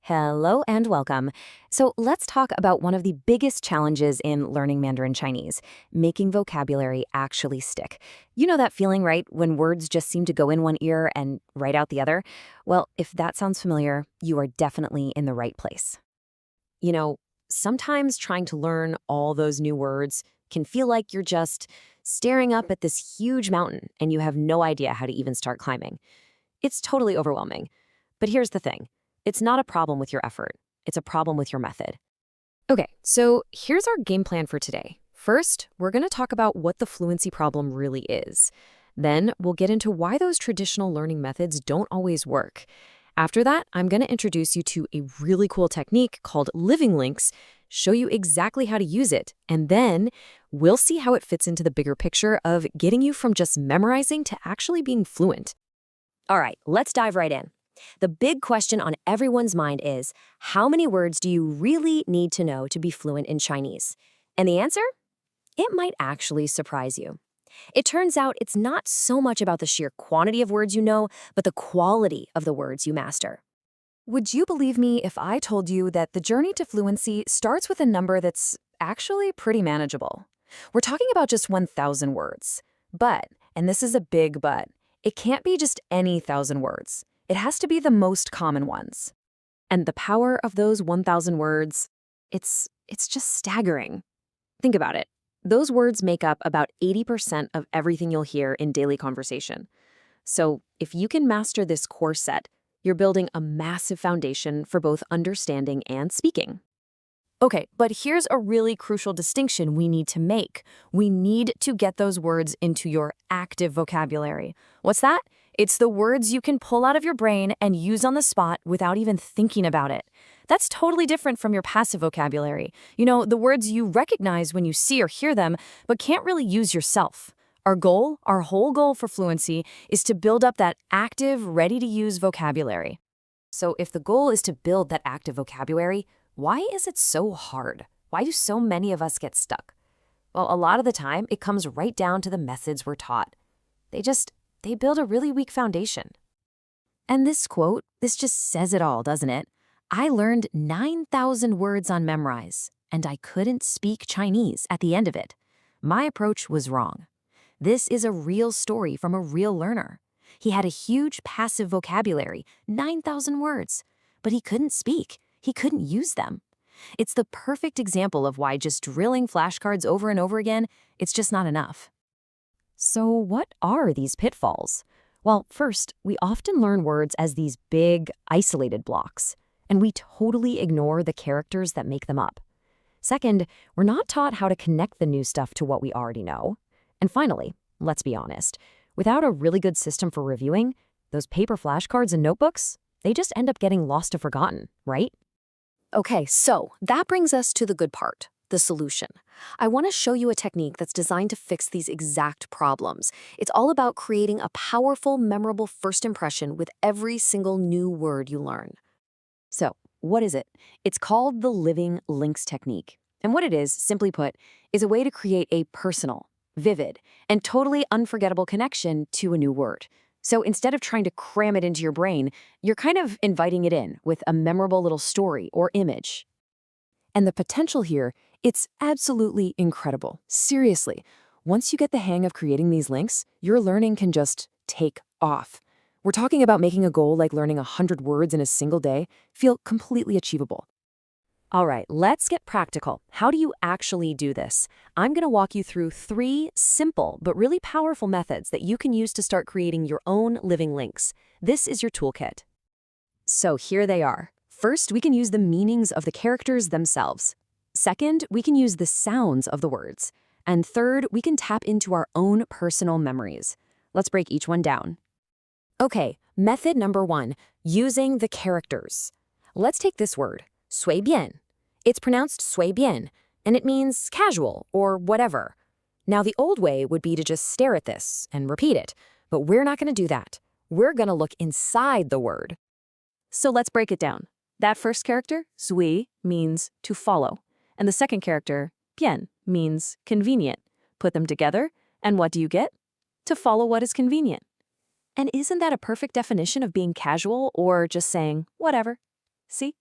Hello and welcome. So let's talk about one of the biggest challenges in learning Mandarin Chinese, making vocabulary actually stick. You know that feeling, right, when words just seem to go in one ear and right out the other? Well, if that sounds familiar, you are definitely in the right place. You know, sometimes trying to learn all those new words can feel like you're just staring up at this huge mountain and you have no idea how to even start climbing. It's totally overwhelming. But here's the thing. It's not a problem with your effort. It's a problem with your method. Okay, so here's our game plan for today. First, we're going to talk about what the fluency problem really is. Then, we'll get into why those traditional learning methods don't always work. After that, I'm going to introduce you to a really cool technique called living links, show you exactly how to use it, and then we'll see how it fits into the bigger picture of getting you from just memorizing to actually being fluent. All right, let's dive right in. The big question on everyone's mind is, how many words do you really need to know to be fluent in Chinese? And the answer? It might actually surprise you. It turns out it's not so much about the sheer quantity of words you know, but the quality of the words you master. Would you believe me if I told you that the journey to fluency starts with a number that's actually pretty manageable? We're talking about just 1,000 words. But, and this is a big but, it can't be just any 1,000 words. It has to be the most common ones. And the power of those 1,000 words, it's just staggering. Think about it. Those words make up about 80% of everything you'll hear in daily conversation. So if you can master this core set, you're building a massive foundation for both understanding and speaking. Okay, but here's a really crucial distinction we need to make. We need to get those words into your active vocabulary. What's that? It's the words you can pull out of your brain and use on the spot without even thinking about it. That's totally different from your passive vocabulary. You know, the words you recognize when you see or hear them, but can't really use yourself. Our whole goal for fluency, is to build up that active, ready-to-use vocabulary. So if the goal is to build that active vocabulary, why is it so hard? Why do so many of us get stuck? Well, a lot of the time, it comes right down to the methods we're taught. They build a really weak foundation. And this quote, this just says it all, doesn't it? I learned 9,000 words on Memrise, and I couldn't speak Chinese at the end of it. My approach was wrong. This is a real story from a real learner. He had a huge passive vocabulary, 9,000 words, but he couldn't speak. He couldn't use them. It's the perfect example of why just drilling flashcards over and over again, it's just not enough. So what are these pitfalls? Well, first, we often learn words as these big, isolated blocks, and we totally ignore the characters that make them up. Second, we're not taught how to connect the new stuff to what we already know. And finally, let's be honest, without a really good system for reviewing, those paper flashcards and notebooks, they just end up getting lost or forgotten, right? Okay, so that brings us to the good part, the solution. I want to show you a technique that's designed to fix these exact problems. It's all about creating a powerful, memorable first impression with every single new word you learn. So, what is it? It's called the living links technique. And what it is, simply put, is a way to create a personal, vivid, and totally unforgettable connection to a new word. So instead of trying to cram it into your brain, you're kind of inviting it in with a memorable little story or image. And the potential here, it's absolutely incredible. Seriously, once you get the hang of creating these links, your learning can just take off. We're talking about making a goal like learning 100 words in a single day feel completely achievable. All right, let's get practical. How do you actually do this? I'm going to walk you through 3 simple but really powerful methods that you can use to start creating your own living links. This is your toolkit. So here they are. First, we can use the meanings of the characters themselves. Second, we can use the sounds of the words. And third, we can tap into our own personal memories. Let's break each one down. Okay, method number 1, using the characters. Let's take this word, 随便. It's pronounced 随便, and it means casual or whatever. Now, the old way would be to just stare at this and repeat it, but we're not going to do that. We're going to look inside the word. So let's break it down. That first character, 随, means to follow, and the second character, 便, means convenient. Put them together, and what do you get? To follow what is convenient. And isn't that a perfect definition of being casual or just saying, whatever? See?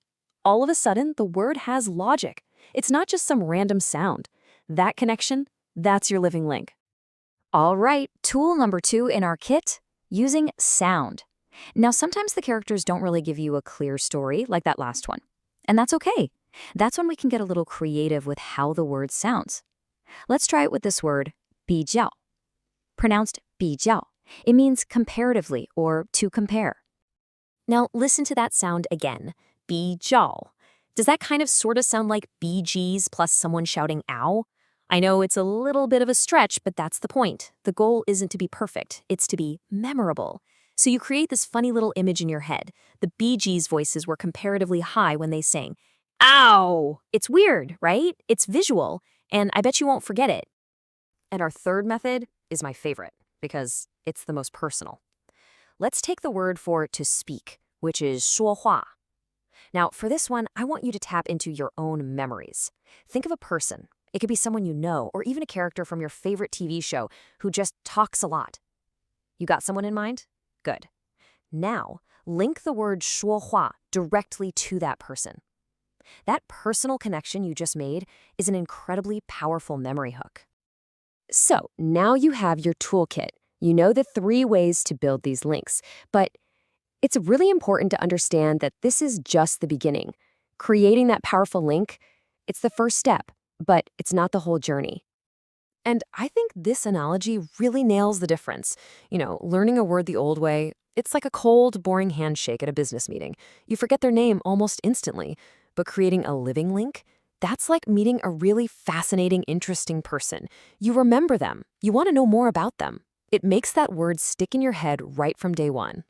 All of a sudden, the word has logic. It's not just some random sound. That connection, that's your living link. All right, tool number 2 in our kit, using sound. Now, sometimes the characters don't really give you a clear story like that last one. And that's okay. That's when we can get a little creative with how the word sounds. Let's try it with this word, 比较. Pronounced 比较. It means comparatively or to compare. Now, listen to that sound again, 比较. Does that kind of sort of sound like BGs plus someone shouting ow? I know it's a little bit of a stretch, but that's the point. The goal isn't to be perfect, it's to be memorable. So you create this funny little image in your head. The Bee Gees' voices were comparatively high when they sang, ow! It's weird, right? It's visual, and I bet you won't forget it. And our third method is my favorite, because it's the most personal. Let's take the word for to speak, which is 说话. Now, for this one, I want you to tap into your own memories. Think of a person. It could be someone you know, or even a character from your favorite TV show who just talks a lot. You got someone in mind? Good. Now, link the word 说话 directly to that person. That personal connection you just made is an incredibly powerful memory hook. So, now you have your toolkit. You know the 3 ways to build these links, but it's really important to understand that this is just the beginning. Creating that powerful link, it's the first step, but it's not the whole journey. And I think this analogy really nails the difference. Learning a word the old way, it's like a cold, boring handshake at a business meeting. You forget their name almost instantly. But creating a living link, that's like meeting a really fascinating, interesting person. You remember them. You want to know more about them. It makes that word stick in your head right from day one.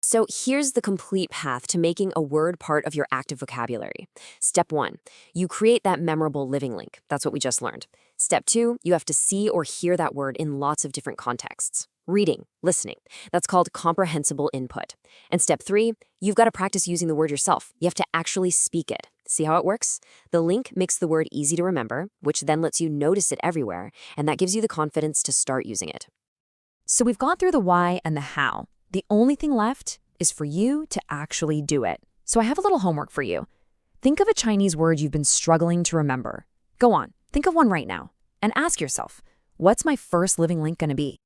So here's the complete path to making a word part of your active vocabulary. Step 1, you create that memorable living link. That's what we just learned. Step 2, you have to see or hear that word in lots of different contexts. Reading, listening. That's called comprehensible input. And step 3, you've got to practice using the word yourself. You have to actually speak it. See how it works? The link makes the word easy to remember, which then lets you notice it everywhere, and that gives you the confidence to start using it. So we've gone through the why and the how. The only thing left is for you to actually do it. So I have a little homework for you. Think of a Chinese word you've been struggling to remember. Go on, think of one right now, and ask yourself, what's my first living link going to be?